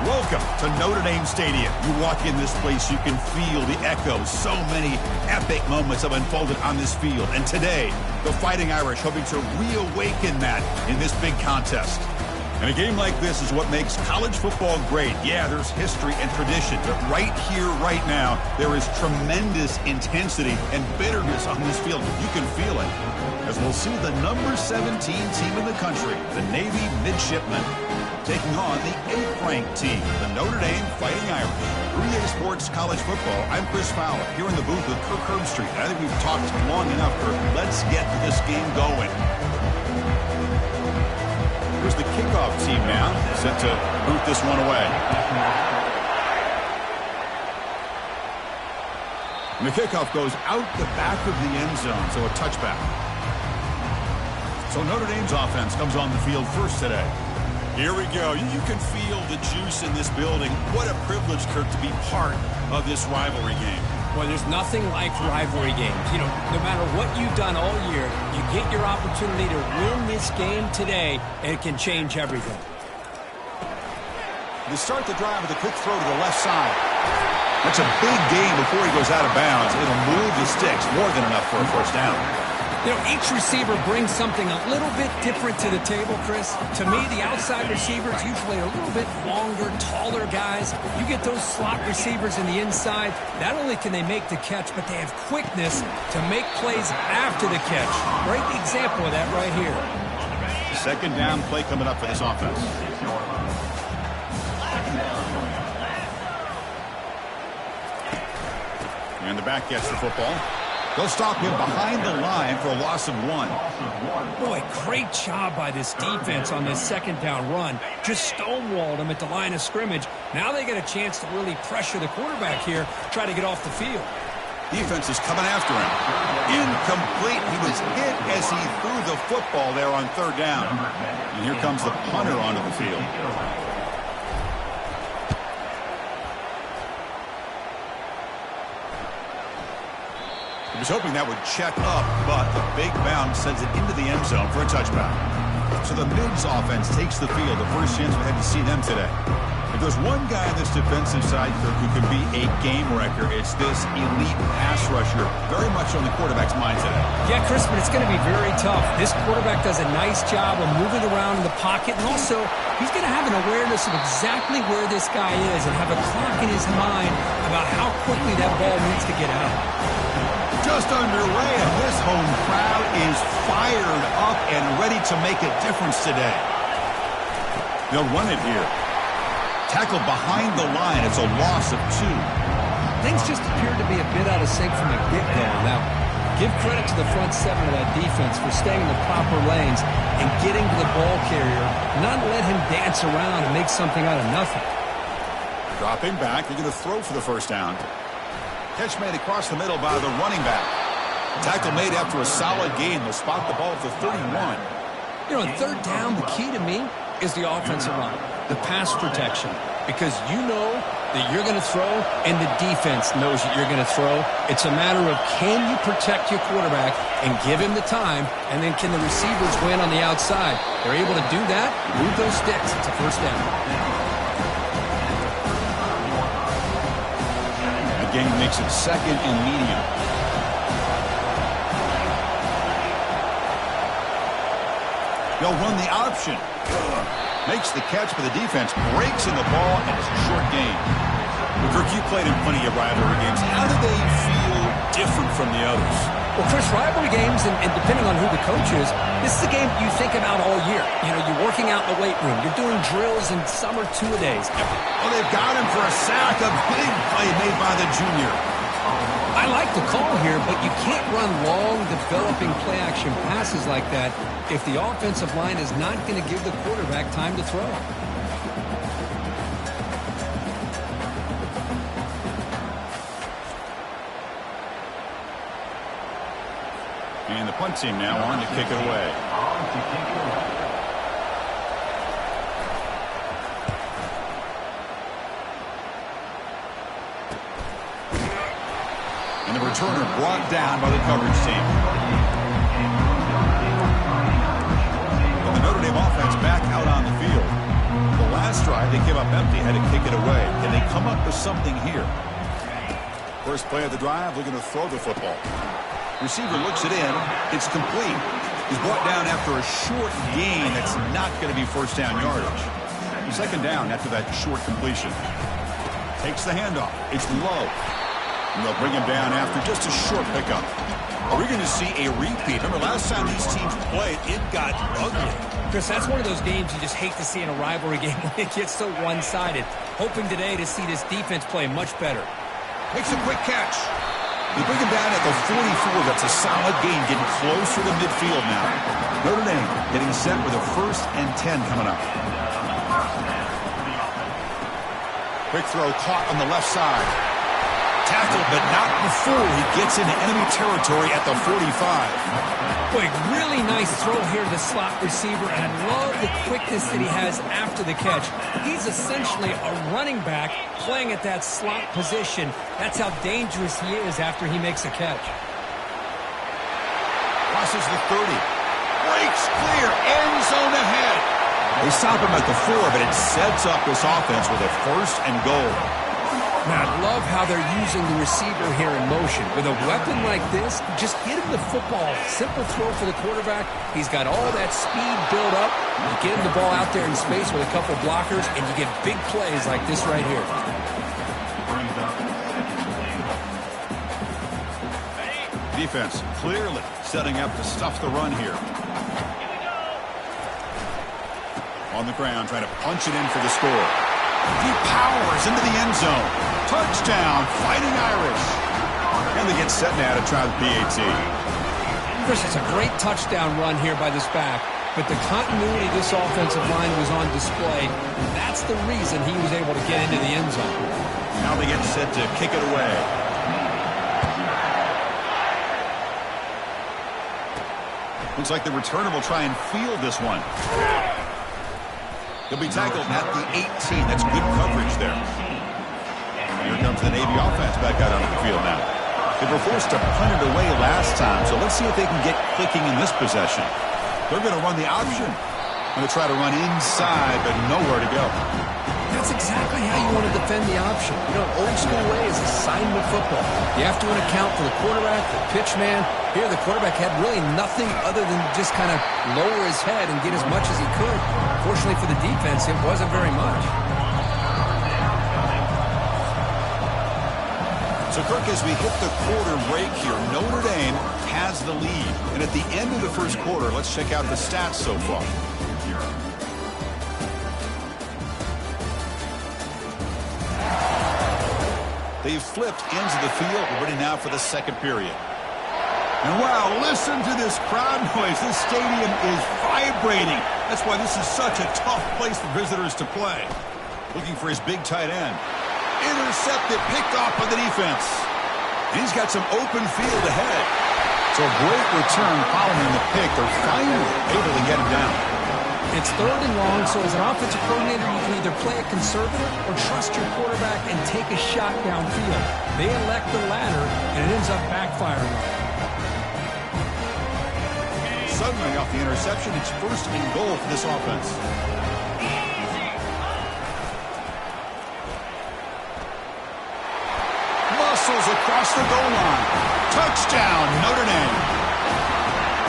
Welcome to Notre Dame Stadium. You walk in this place, you can feel the echoes. So many epic moments have unfolded on this field. And today, the Fighting Irish hoping to reawaken that in this big contest. And a game like this is what makes college football great. Yeah, there's history and tradition, but right here, right now, there is tremendous intensity and bitterness on this field. You can feel it. As we'll see the number 17 team in the country, the Navy Midshipmen, taking on the 8th-ranked team, the Notre Dame Fighting Irish. 3A Sports College Football, I'm Chris Fowler, here in the booth with Kirk Herbstreit. I think we've talked long enough, Kirk. Let's get this game going. Here's the kickoff team now, set to boot this one away. And the kickoff goes out the back of the end zone, so a touchback. So Notre Dame's offense comes on the field first today. Here we go. You can feel the juice in this building. What a privilege, Kirk, to be part of this rivalry game. Well, there's nothing like rivalry games. You know, no matter what you've done all year, you get your opportunity to win this game today, and it can change everything. To start the drive with a quick throw to the left side. That's a big gain before he goes out of bounds. It'll move the sticks, more than enough for a first down. You know, each receiver brings something a little bit different to the table, Chris. To me, the outside receivers usually are a little bit longer, taller guys. You get those slot receivers in the inside, not only can they make the catch, but they have quickness to make plays after the catch. Great example of that right here. Second down play coming up for this offense. And the back gets the football. They'll stop him behind the line for a loss of 1. Boy, great job by this defense on this second down run. Just stonewalled him at the line of scrimmage. Now they get a chance to really pressure the quarterback here, try to get off the field. Defense is coming after him. Incomplete. He was hit as he threw the football there on third down. And here comes the punter onto the field. He was hoping that would check up, but the big bounce sends it into the end zone for a touchback. So the Mids offense takes the field. The first chance we had to see them today. If there's one guy on this defensive side, Kirk, who can be a game wrecker, it's this elite pass rusher. Very much on the quarterback's mind today. Yeah, Chris, but it's going to be very tough. This quarterback does a nice job of moving around in the pocket, and also he's going to have an awareness of exactly where this guy is and have a clock in his mind about how quickly that ball needs to get out. Just underway, and this home crowd is fired up and ready to make a difference today. They'll run it here. Tackled behind the line. It's a loss of 2. Things just appeared to be a bit out of sync from the get-go. Now, give credit to the front 7 of that defense for staying in the proper lanes and getting to the ball carrier, not let him dance around and make something out of nothing. Dropping back. They're going to throw for the first down. Catch made across the middle by the running back. Tackle made after a solid gain. They'll spot the ball at the 31. You know, on third down, the key to me is the offensive line, the pass protection, because you know that you're going to throw and the defense knows that you're going to throw. It's a matter of can you protect your quarterback and give him the time, and then can the receivers win on the outside? They're able to do that, move those sticks. It's a first down. Game makes it second and medium. They'll run the option. Makes the catch, but the defense breaks in the ball, and it's a short gain. Well, Kirk, you played in plenty of rivalry games. How do they feel different from the others? Well, Chris, rivalry games, and depending on who the coach is, this is a game you think about all year. You know, you're working out in the weight room. You're doing drills in summer two-a-days. Well, they've got him for a sack. A big play made by the junior. I like the call here, but you can't run long, developing play-action passes like that if the offensive line is not going to give the quarterback time to throw. And the punt team now on to kick it away. And the returner brought down by the coverage team. And the Notre Dame offense back out on the field. The last drive, they came up empty, had to kick it away. Can they come up with something here? First play of the drive, looking to throw the football. Receiver looks it in. It's complete. He's brought down after a short gain that's not going to be first down yardage. Second down after that short completion. Takes the handoff. It's low. And they'll bring him down after just a short pickup. Are we going to see a repeat? Remember, last time these teams played, it got ugly. Chris, that's one of those games you just hate to see in a rivalry game when it gets so one-sided. Hoping today to see this defense play much better. Makes a quick catch. They bring him down at the 44. That's a solid gain, getting closer to midfield now. Notre Dame getting set with a 1st and 10 coming up. Quick throw caught on the left side. Tackled, but not before he gets into enemy territory at the 45. Boy, really nice throw here to the slot receiver, and I love the quickness that he has after the catch. He's essentially a running back playing at that slot position. That's how dangerous he is after he makes a catch. Crosses the 30. Breaks clear. End zone ahead. They stop him at the 4, but it sets up this offense with a 1st and goal. Now, I love how they're using the receiver here in motion. With a weapon like this, just get him the football. Simple throw for the quarterback. He's got all that speed built up. You get him the ball out there in space with a couple blockers, and you get big plays like this right here. Defense clearly setting up to stuff the run here. On the ground, trying to punch it in for the score. He powers into the end zone. Touchdown, Fighting Irish. And they get set now to try the PAT. Chris, it's a great touchdown run here by this back, but the continuity of this offensive line was on display. That's the reason he was able to get into the end zone. Now they get set to kick it away. Looks like the returner will try and field this one. He'll be tackled at the 18. That's good coverage there. Here comes the Navy offense back out onto the field now. They were forced to punt it away last time, so let's see if they can get clicking in this possession. They're going to run the option. Going to try to run inside, but nowhere to go. That's exactly how you want to defend the option. You know, old school way is assignment football. You have to account for the quarterback, the pitch man. Here, the quarterback had really nothing other than just kind of lower his head and get as much as he could. Fortunately for the defense, it wasn't very much. So, Kirk, as we hit the quarter break here, Notre Dame has the lead. And at the end of the first quarter, let's check out the stats so far. They've flipped ends of the field. We're ready now for the second period. And wow, listen to this crowd noise. This stadium is vibrating. That's why this is such a tough place for visitors to play. Looking for his big tight end. Intercepted, picked off by the defense. And he's got some open field ahead. So a great return following the pick. They're finally able to get him down. It's 3rd and long, so as an offensive coordinator, you can either play it conservative or trust your quarterback and take a shot downfield. They elect the latter, and it ends up backfiring. Suddenly off the interception, it's 1st and goal for this offense. Muscles across the goal line. Touchdown, Notre Dame.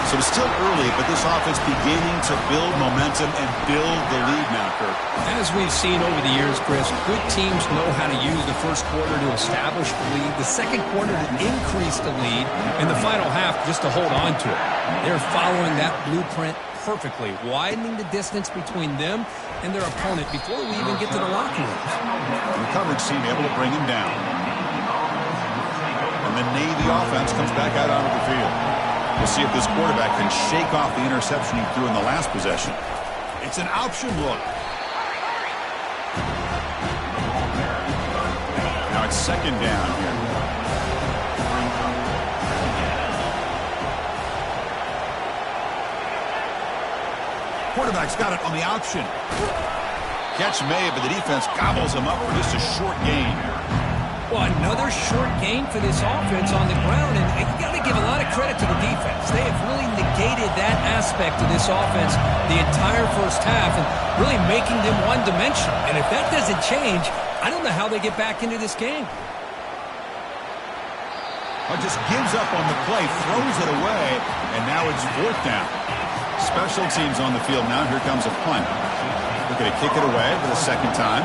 So it's still early, but this offense beginning to build momentum and build the lead now, Kirk. As we've seen over the years, Chris, good teams know how to use the first quarter to establish the lead, the second quarter to increase the lead, and the final half just to hold on to it. They're following that blueprint perfectly, widening the distance between them and their opponent before we even get to the locker rooms. And the coverage team able to bring him down. And the Navy offense comes back out onto the field. We'll see if this quarterback can shake off the interception he threw in the last possession. It's an option look. Now it's 2nd down here. Quarterback's got it on the option. Catch made, but the defense gobbles him up for just a short gain. Well, another short gain for this offense on the ground, and you got to give a lot of credit to the defense. They have really negated that aspect of this offense the entire first half and really making them one-dimensional. And if that doesn't change, I don't know how they get back into this game. Just gives up on the play, throws it away, and now it's 4th down. Special teams on the field now. Here comes a punt. They're going to kick it away for the second time.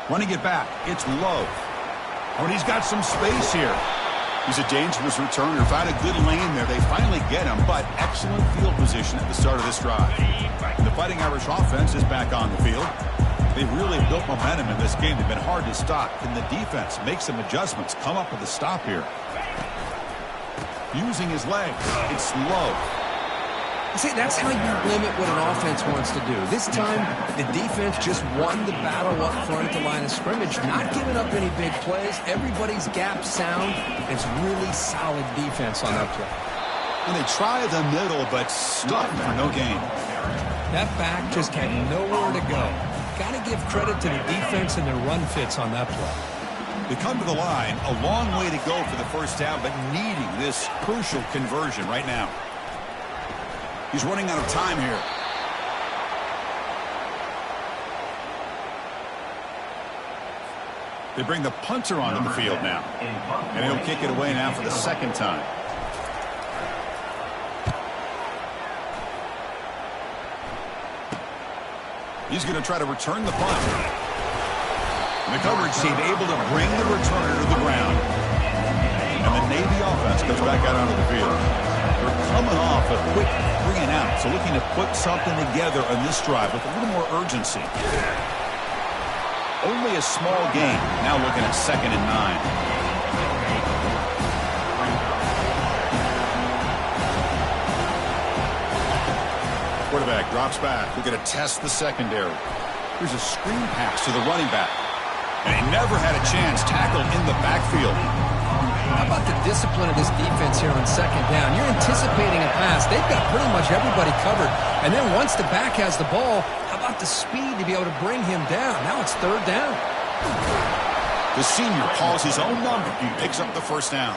Running it back, it's low. Oh, and he's got some space here. He's a dangerous returner. Found a good lane there. They finally get him, but excellent field position at the start of this drive. The Fighting Irish offense is back on the field. They've really built momentum in this game. They've been hard to stop. Can the defense make some adjustments? Come up with a stop here. Using his legs. It's low. See, that's how you limit what an offense wants to do. This time, the defense just won the battle up front at the line of scrimmage, not giving up any big plays. Everybody's gap sound. It's really solid defense on that play. And they try the middle, but stuck for no gain. That back just had nowhere to go. Got to give credit to the defense and their run fits on that play. They come to the line, a long way to go for the first down, but needing this crucial conversion right now. He's running out of time here. They bring the punter onto the field now. And he'll kick it away now for the second time. He's going to try to return the punt. And the coverage team able to bring the returner to the ground. And the Navy offense goes back out onto the field. They're coming off a quick 3-and-out, so looking to put something together on this drive with a little more urgency. Only a small gain. Now looking at 2nd and 9. Quarterback drops back. We're going to test the secondary. Here's a screen pass to the running back. And he never had a chance. Tackled in the backfield. How about the discipline of this defense here on 2nd down? You're anticipating a pass. They've got pretty much everybody covered. And then once the back has the ball, how about the speed to be able to bring him down? Now it's 3rd down. The senior calls his own number. He picks up the first down.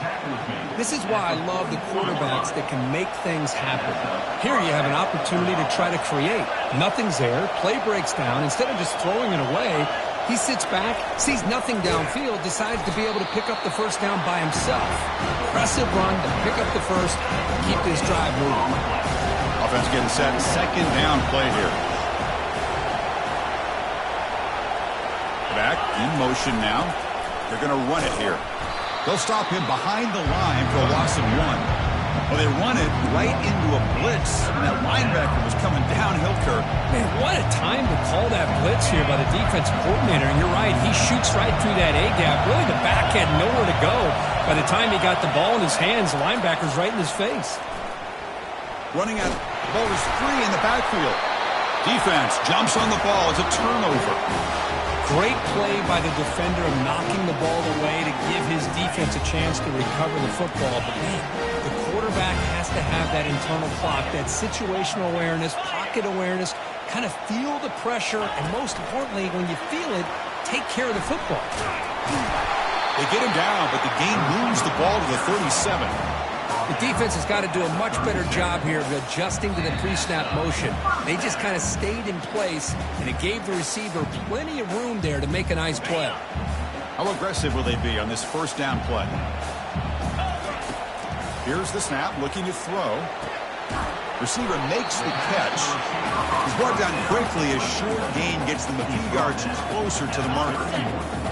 This is why I love the quarterbacks that can make things happen. Here you have an opportunity to try to create. Nothing's there. Play breaks down. Instead of just throwing it away, he sits back, sees nothing downfield, decides to be able to pick up the first down by himself. Aggressive run to pick up the first, keep this drive moving. Offense getting set. 2nd down play here. Back in motion now. They're going to run it here. They'll stop him behind the line for a loss of 1. Well, they run it right into a blitz, and that linebacker was coming downhill, Kirk. Man, what a time to call that blitz here by the defensive coordinator. And you're right, he shoots right through that A-gap. Really, the back had nowhere to go. By the time he got the ball in his hands, the linebacker's right in his face. Running out, the ball is free in the backfield. Defense jumps on the ball. It's a turnover. Great play by the defender of knocking the ball away to give his defense a chance to recover the football. But man, the quarterback has to have that internal clock, that situational awareness, pocket awareness, kind of feel the pressure, and most importantly, when you feel it, take care of the football. They get him down, but the game moves the ball to the 37. The defense has got to do a much better job here of adjusting to the pre-snap motion. They just kind of stayed in place, and it gave the receiver plenty of room there to make a nice play. How aggressive will they be on this first down play? Here's the snap, looking to throw. Receiver makes the catch. He's brought down quickly. A short gain gets them a few yards closer to the marker.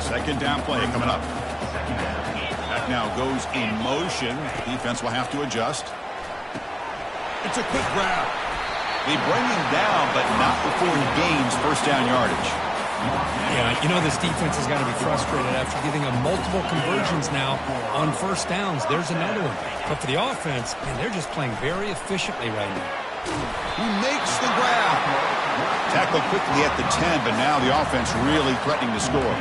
2nd down play coming up. Back now goes in motion. Defense will have to adjust. It's a quick grab. They bring him down, but not before he gains first down yardage. Yeah, you know this defense has got to be frustrated after giving them multiple conversions now on first downs. There's another one. But for the offense, man, they're just playing very efficiently right now. He makes the grab. Tackled quickly at the 10, but now the offense really threatening to score.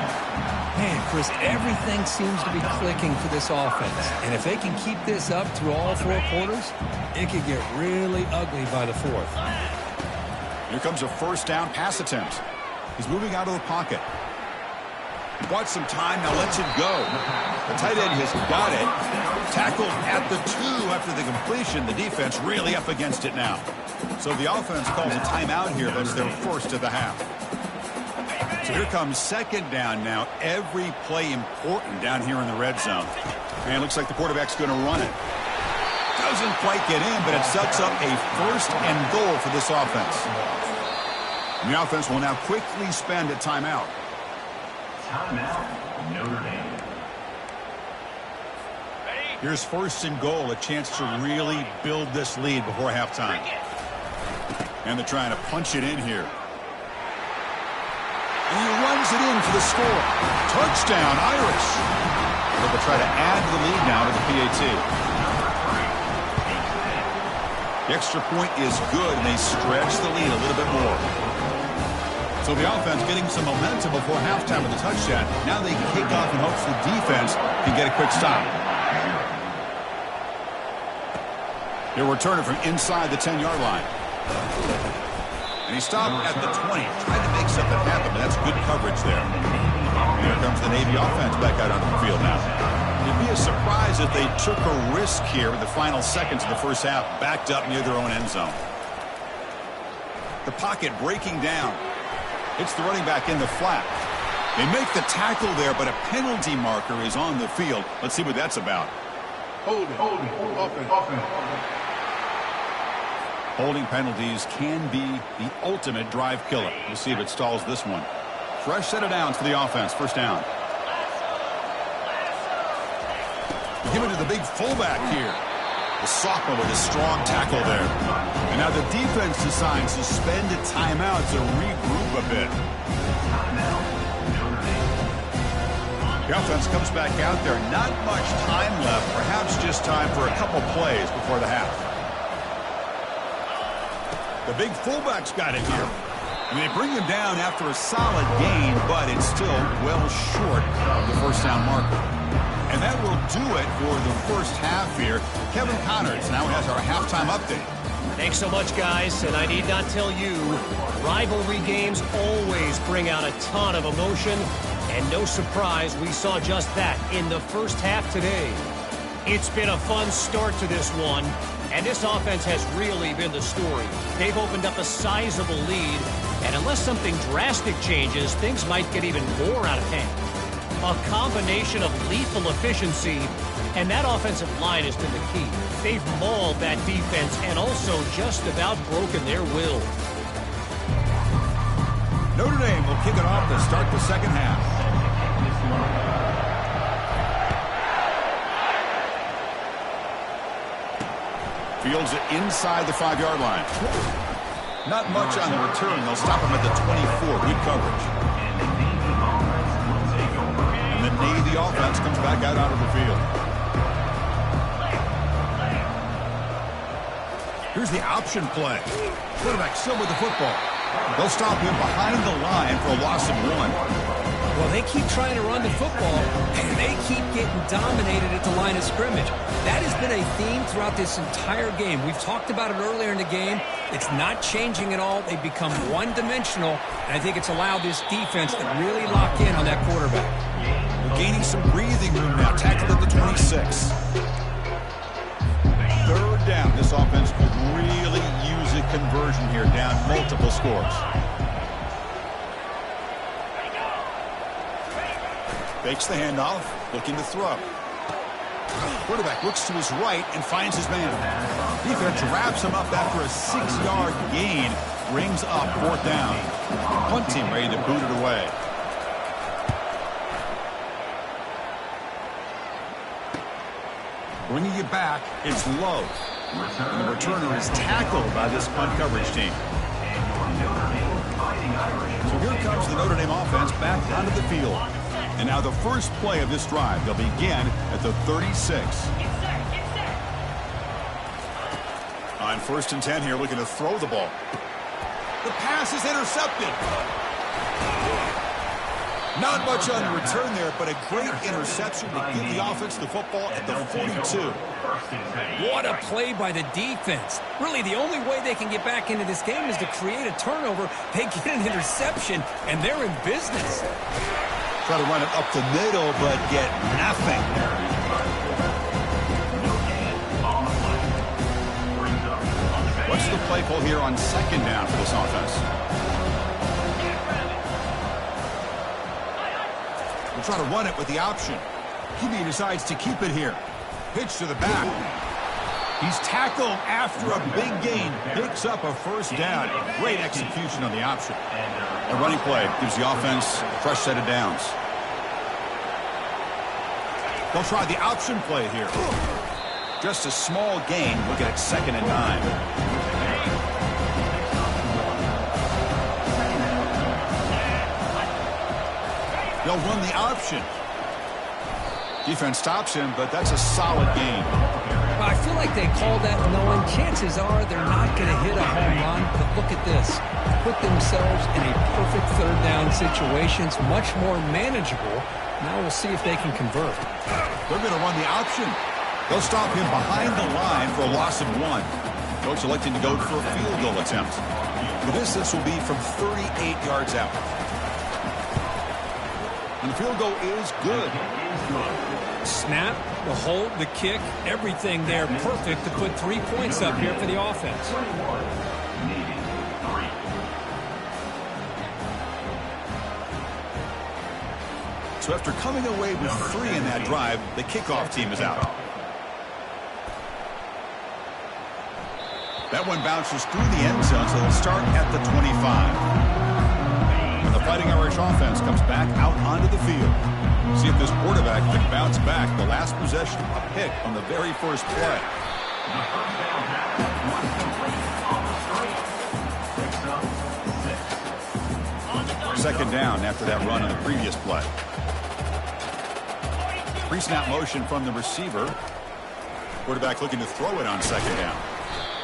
Man, Chris, everything seems to be clicking for this offense. And if they can keep this up through all 4 quarters, it could get really ugly by the 4th. Here comes a first down pass attempt. He's moving out of the pocket. Bought some time, now lets it go. The tight end has got it. Tackled at the 2 after the completion. The defense really up against it now. So the offense calls a timeout here. That's their first of the half. So here comes second down now. Every play important down here in the red zone. And it looks like the quarterback's going to run it. Doesn't quite get in, but it sets up a first and goal for this offense. And the offense will now quickly spend a timeout. Timeout, Notre Dame. Here's first and goal, a chance to really build this lead before halftime. And they're trying to punch it in here. And he runs it in for the score. Touchdown, Irish. They'll try to add to the lead now to the PAT. The extra point is good, and they stretch the lead a little bit more. So the offense getting some momentum before halftime with the touchdown. Now they can kick off in hopes the defense can get a quick stop. They'll return it from inside the 10-yard line. And he stopped at the 20, trying to make something happen, but that's good coverage there. And here comes the Navy offense back out onto the field now. It'd be a surprise if they took a risk here with the final seconds of the first half, backed up near their own end zone. The pocket breaking down. It's the running back in the flat. They make the tackle there, but a penalty marker is on the field. Let's see what that's about. Holding penalties can be the ultimate drive killer. We'll see if it stalls this one. Fresh set of downs for the offense. First down. We give it to the big fullback here. The sophomore with a strong tackle there. And now the defense decides to spend a timeout to regroup a bit. The offense comes back out there. Not much time left. Perhaps just time for a couple plays before the half. The big fullback's got it here. And they bring him down after a solid gain, but it's still well short of the first down marker. And that will do it for the first half here. Kevin Connors now has our halftime update. Thanks so much, guys. And I need not tell you, rivalry games always bring out a ton of emotion. And no surprise, we saw just that in the first half today. It's been a fun start to this one. And this offense has really been the story. They've opened up a sizable lead. And unless something drastic changes, things might get even more out of hand. A combination of lethal efficiency, and that offensive line has been the key. They've mauled that defense and also just about broken their will. Notre Dame will kick it off to start the second half. Fields it inside the 5-yard line. Not much on the return. They'll stop him at the 24. Good coverage. And the Navy offense comes back out onto the field. Here's the option play. Quarterback still with the football. They'll stop him behind the line for a loss of 1. Well, they keep trying to run the football, and they keep getting dominated at the line of scrimmage. That has been a theme throughout this entire game. We've talked about it earlier in the game. It's not changing at all. They've become one-dimensional, and I think it's allowed this defense to really lock in on that quarterback. We're gaining some breathing room now. Tackled at the 26. Third down. This offense could really use a conversion here, down multiple scores. Fakes the handoff, looking to throw. Quarterback looks to his right and finds his man. Defense wraps him up after a 6-yard gain. Brings up fourth down. Punt team ready to boot it away. Bringing it back, it's low. And the returner is tackled by this punt coverage team. So here comes the Notre Dame offense back onto the field. And now the first play of this drive. They'll begin at the 36. On 1st and 10 here, looking to throw the ball. The pass is intercepted. Not much on the return there, but a great interception to give the offense the football at the 42. What a play by the defense. Really, the only way they can get back into this game is to create a turnover. They get an interception, and they're in business. Try to run it up the middle, but get nothing. What's the play call here on second down for this offense? We'll try to run it with the option. He decides to keep it here. Pitch to the back. He's tackled after a big gain. Picks up a first down. Great execution on the option. A running play gives the offense a fresh set of downs. They'll try the option play here. Just a small gain. Looking at 2nd and 9. They'll run the option. Defense stops him, but that's a solid gain. Well, I feel like they call that knowing chances are they're not going to hit a home run. But look at this. Put themselves in a perfect third down situation. It's much more manageable. Now we'll see if they can convert. They're going to run the option. They'll stop him behind the line for a loss of 1. Coach electing to go for a field goal attempt. The distance will be from 38 yards out. And the field goal is good. Snap, the hold, the kick, everything there perfect to put 3 points up here for the offense. So after coming away with 3 in that drive, the kickoff team is out. That one bounces through the end zone, so they'll start at the 25. The Fighting Irish offense comes back out onto the field. See if this quarterback can bounce back. The last possession, a pick on the very first play. Second down after that run on the previous play. Pre-snap motion from the receiver. Quarterback looking to throw it on second down.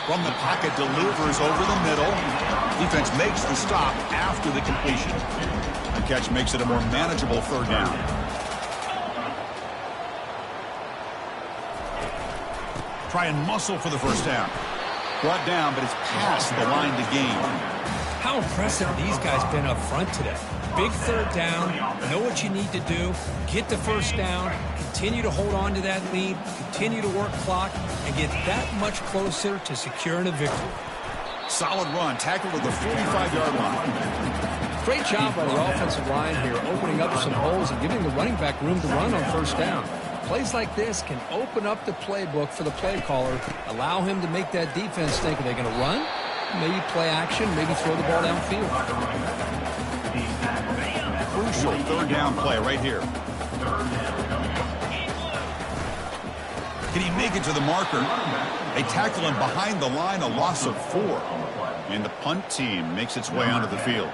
From the pocket, delivers over the middle. Defense makes the stop after the completion. The catch makes it a more manageable third down. Try and muscle for the first down. Brought down, but it's past the line to gain. How impressive these guys been up front today. Big third down, know what you need to do, get the first down, continue to hold on to that lead, continue to work clock, and get that much closer to securing a victory. Solid run, tackled at the 45-yard line. Great job by the offensive line here, opening up some holes and giving the running back room to run on first down. Plays like this can open up the playbook for the play caller, allow him to make that defense think, are they going to run? Maybe play action, maybe throw the ball downfield. Crucial third down play right here. Can he make it to the marker? They tackle him behind the line, a loss of 4. And the punt team makes its way onto the field.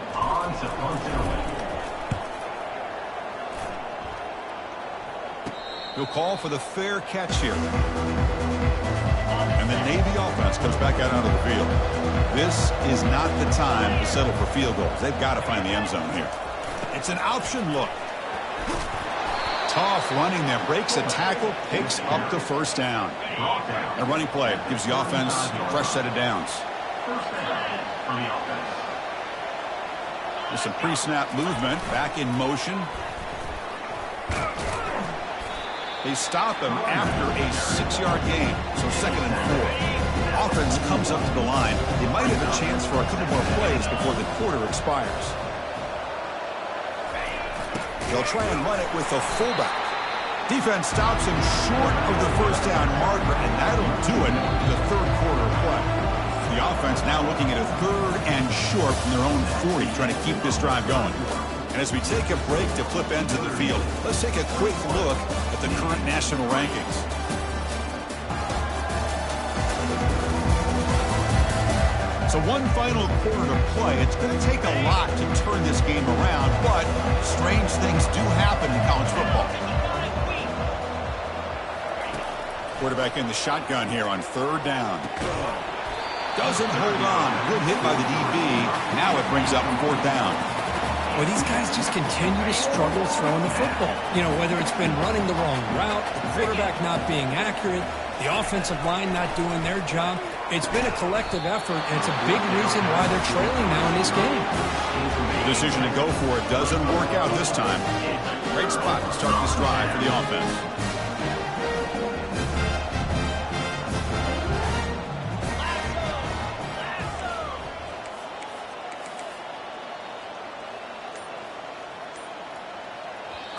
He'll call for the fair catch here. And the Navy offense comes back out onto the field. This is not the time to settle for field goals. They've got to find the end zone here. It's an option look. Tough running there. Breaks a tackle, picks up the first down. A running play gives the offense a fresh set of downs. There's some pre-snap movement. Back in motion. They stop him after a 6-yard gain, so 2nd and 4. Offense comes up to the line. They might have a chance for a couple more plays before the quarter expires. They'll try and run it with the fullback. Defense stops him short of the first down marker, and that'll do it in the third quarter of play. The offense now looking at a 3rd and short from their own 40, trying to keep this drive going. And as we take a break to flip ends of the field, let's take a quick look at the current national rankings. So one final quarter to play. It's going to take a lot to turn this game around, but strange things do happen in college football. Quarterback in the shotgun here on 3rd down. Doesn't hold on. Good hit by the DB. Now it brings up 4th down. Well, these guys just continue to struggle throwing the football. You know, whether it's been running the wrong route, the quarterback not being accurate, the offensive line not doing their job. It's been a collective effort, and it's a big reason why they're trailing now in this game. The decision to go for it doesn't work out this time. Great spot to start this drive for the offense.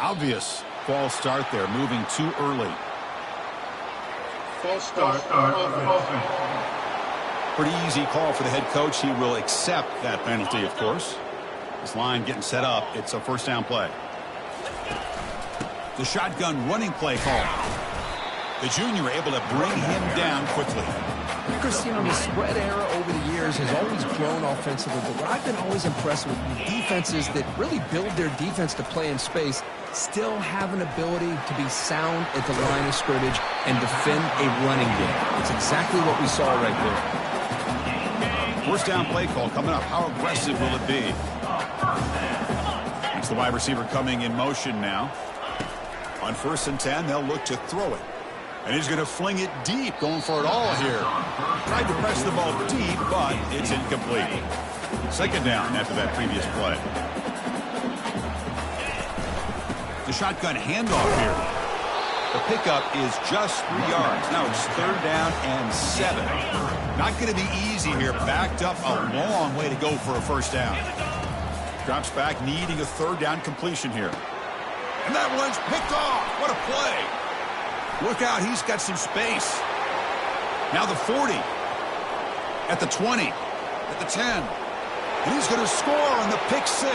Obvious false start there, moving too early. False start. Pretty easy call for the head coach. He will accept that penalty, of course. This line getting set up. It's a first down play. The shotgun running play call. The junior able to bring him down quickly. Chris, you know, the spread era over the years has always grown offensively, but what I've been always impressed with defenses that really build their defense to play in space still have an ability to be sound at the line of scrimmage and defend a running game. It's exactly what we saw right there. First down play call coming up. How aggressive will it be? It's the wide receiver coming in motion now. On 1st and 10, they'll look to throw it. And he's going to fling it deep, going for it all here. Tried to press the ball deep, but it's incomplete. Second down after that previous play. The shotgun handoff here. The pickup is just 3 yards. Now it's 3rd down and 7. Not going to be easy here. Backed up a long way to go for a first down. Drops back, needing a 3rd down completion here. And that one's picked off. What a play. Look out, he's got some space. Now the 40. At the 20. At the 10. And he's going to score on the pick 6.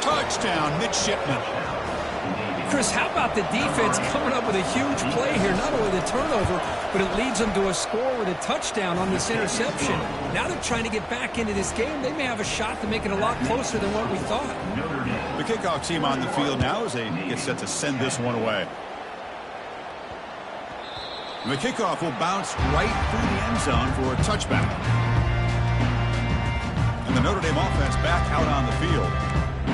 Touchdown, midshipman. Chris, how about the defense coming up with a huge play here? Not only the turnover, but it leads them to a score with a touchdown on this interception. Now they're trying to get back into this game. They may have a shot to make it a lot closer than what we thought. The kickoff team on the field now as they get set to send this one away. And the kickoff will bounce right through the end zone for a touchback. And the Notre Dame offense back out on the field.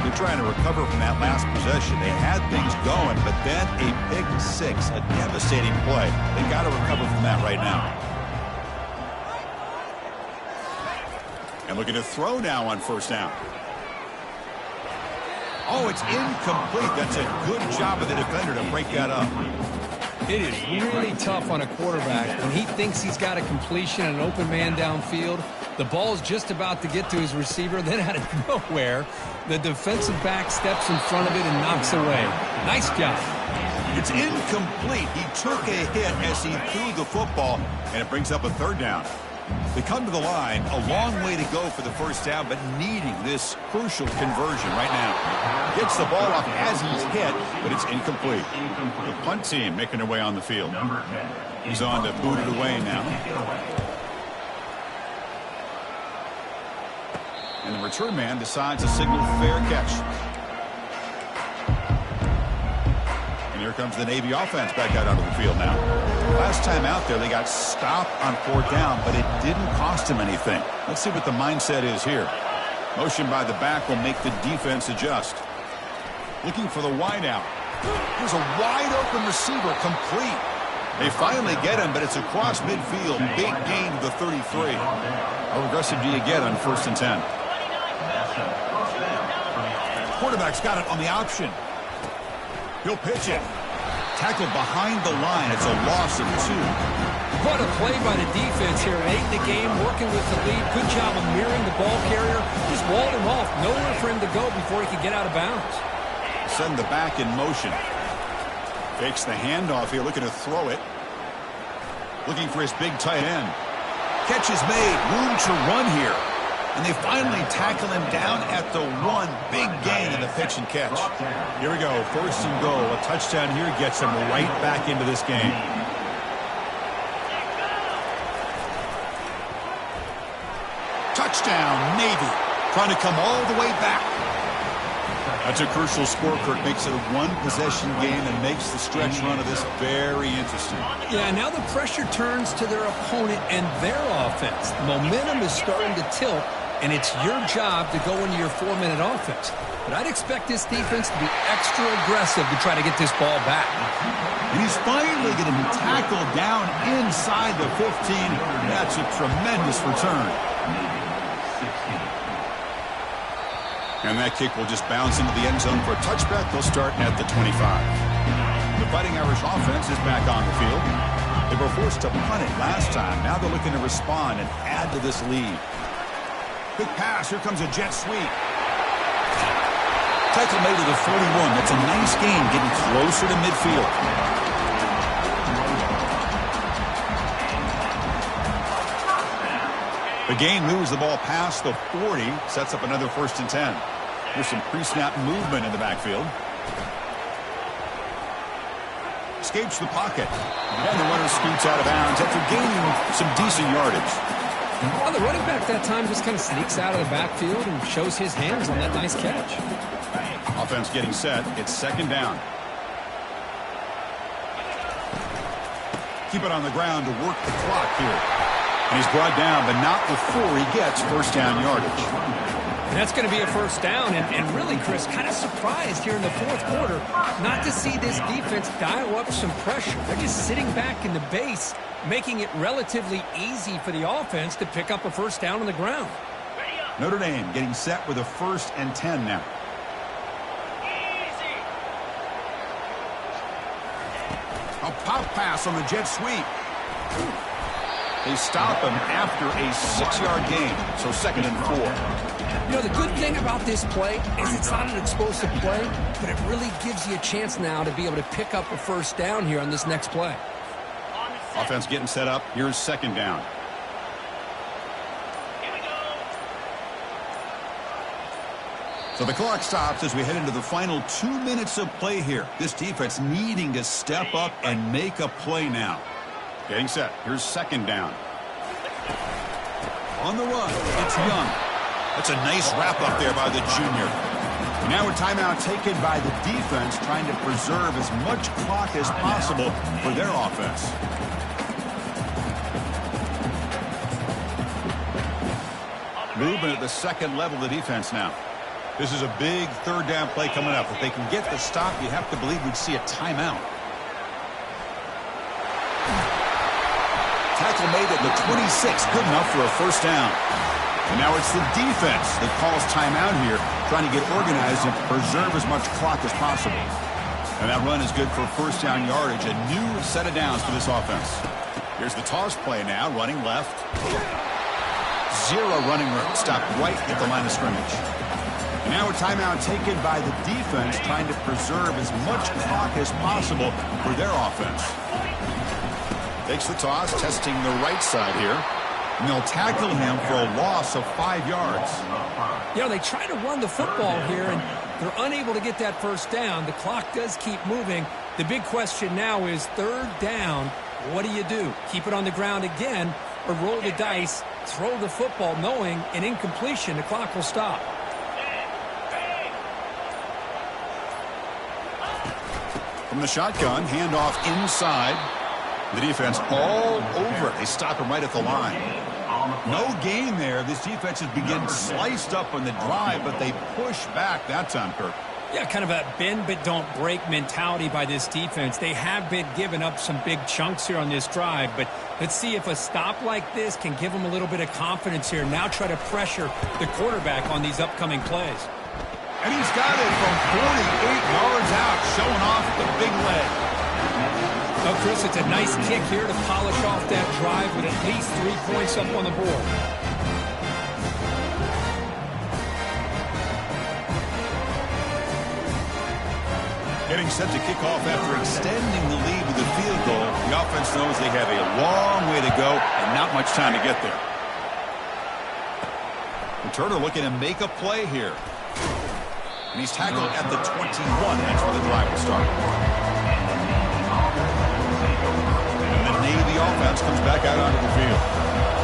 They're trying to recover from that last possession. They had things going, but then a pick 6, a devastating play. They got to recover from that right now. And looking to throw now on 1st down. Oh, it's incomplete. That's a good job of the defender to break that up. It is really tough on a quarterback when he thinks he's got a completion and an open man downfield. The ball's just about to get to his receiver. Then out of nowhere, the defensive back steps in front of it and knocks away. Nice job. It's incomplete. He took a hit as he threw the football, and it brings up a 3rd down. They come to the line, a long way to go for the first down, but needing this crucial conversion right now. Gets the ball off as he's hit, but it's incomplete. The punt team making their way on the field. He's on to boot it away now. And the return man decides to signal fair catch. And here comes the Navy offense back out onto the field now. Last time out there, they got stopped on 4th down, but it didn't cost them anything. Let's see what the mindset is here. Motion by the back will make the defense adjust. Looking for the wideout. Here's a wide-open receiver, complete. They finally get him, but it's across midfield. Big gain to the 33. How aggressive do you get on 1st and 10? Quarterback's got it on the option. He'll pitch it. Tackled behind the line. It's a loss of 2. What a play by the defense here. Late in the game, working with the lead. Good job of mirroring the ball carrier. Just walled him off. Nowhere for him to go before he could get out of bounds. Send the back in motion. Fakes the handoff here, looking to throw it. Looking for his big tight end. Catch is made. Room to run here. And they finally tackle him down at the 1. Big gain in the pitch and catch. Here we go. 1st and goal. A touchdown here gets him right back into this game. Touchdown, Navy. Trying to come all the way back. That's a crucial score, Kirk. Makes it a 1-possession game and makes the stretch run of this very interesting. Yeah, now the pressure turns to their opponent and their offense. Momentum is starting to tilt and it's your job to go into your 4-minute offense. But I'd expect this defense to be extra aggressive to try to get this ball back. And he's finally getting tackled down inside the 15. That's a tremendous return. And that kick will just bounce into the end zone for a touchback. They'll start at the 25. The Fighting Irish offense is back on the field. They were forced to punt it last time. Now they're looking to respond and add to this lead. Quick pass. Here comes a jet sweep. Tackle made to the 41. That's a nice gain, getting closer to midfield. The gain moves the ball past the 40, sets up another 1st and 10. There's some pre-snap movement in the backfield. Escapes the pocket. And the runner scoots out of bounds after gaining some decent yardage. Well, the running back that time just kind of sneaks out of the backfield and shows his hands on that nice catch. Offense getting set. It's 2nd down. Keep it on the ground to work the clock here. And he's brought down, but not before he gets 1st down yardage. And that's going to be a 1st down. And really, Chris, kind of surprised here in the 4th quarter not to see this defense dial up some pressure. They're just sitting back in the base, making it relatively easy for the offense to pick up a 1st down on the ground. Notre Dame getting set with a 1st and 10 now. A pop pass on the jet sweep. They stop him after a 6-yard gain, so 2nd and 4. You know, the good thing about this play is it's not an explosive play, but it really gives you a chance now to be able to pick up a 1st down here on this next play. Offense getting set up. Here's 2nd down. So the clock stops as we head into the final 2 minutes of play here. This defense needing to step up and make a play now. Getting set. Here's 2nd down. On the run, it's Young. That's a nice wrap up there by the junior. And now a timeout taken by the defense, trying to preserve as much clock as possible for their offense. Movement at the 2nd level of the defense now. This is a big 3rd down play coming up. If they can get the stop, you have to believe we'd see a timeout. Tackle made at the 26, good enough for a 1st down. And now it's the defense that calls timeout here, trying to get organized and preserve as much clock as possible. And that run is good for 1st down yardage, a new set of downs for this offense. Here's the toss play now, running left. 0 running room, stopped right at the line of scrimmage. And now a timeout taken by the defense, trying to preserve as much clock as possible for their offense. Takes the toss, testing the right side here. And they'll tackle him for a loss of 5 yards. You know, they try to run the football here, and they're unable to get that 1st down. The clock does keep moving. The big question now is 3rd down. What do? Keep it on the ground again, or roll the dice, throw the football, knowing an incompletion, the clock will stop. From the shotgun, handoff inside. The defense all over it. They stop him right at the line. No gain there. This defense has been getting sliced up on the drive, but they push back that time, Kirk. Yeah, kind of a bend but don't break mentality by this defense. They have been giving up some big chunks here on this drive, but let's see if a stop like this can give them a little bit of confidence here. Now try to pressure the quarterback on these upcoming plays. And he's got it from 48 yards out, showing off the big leg. Well, Chris, it's a nice kick here to polish off that drive with at least 3 points up on the board. Getting set to kick off after extending the lead with a field goal. The offense knows they have a long way to go and not much time to get there. Turner looking to make a play here. And he's tackled at the 21. That's where the drive will start. And the Navy offense comes back out onto the field.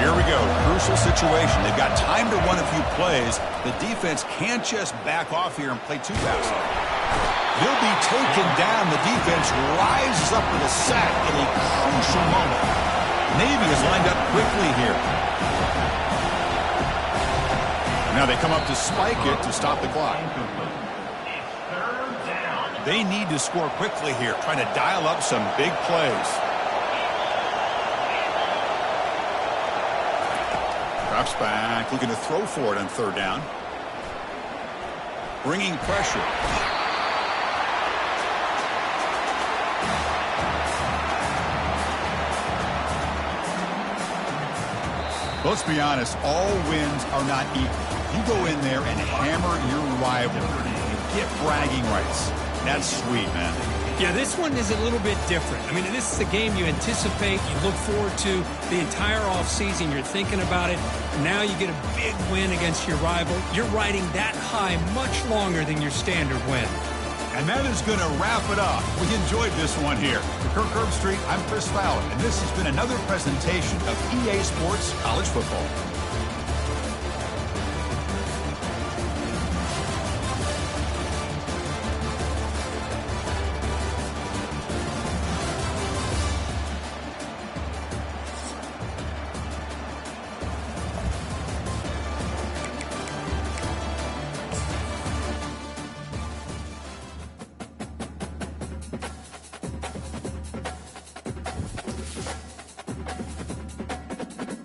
Here we go. Crucial situation. They've got time to run a few plays. The defense can't just back off here and play too fast. He'll be taken down. The defense rises up with a sack in a crucial moment. Navy is lined up quickly here. Now they come up to spike it to stop the clock. They need to score quickly here, trying to dial up some big plays. Drops back, looking to throw for it on third down. Bringing pressure. Let's be honest, all wins are not equal. You go in there and hammer your rival and get bragging rights. That's sweet, man. Yeah, this one is a little bit different. I mean, this is a game you anticipate, you look forward to the entire offseason. You're thinking about it. Now you get a big win against your rival. You're riding that high much longer than your standard win. And that is going to wrap it up. We enjoyed this one here. For Kirk Herbstreit, I'm Chris Fowler, and this has been another presentation of EA Sports College Football.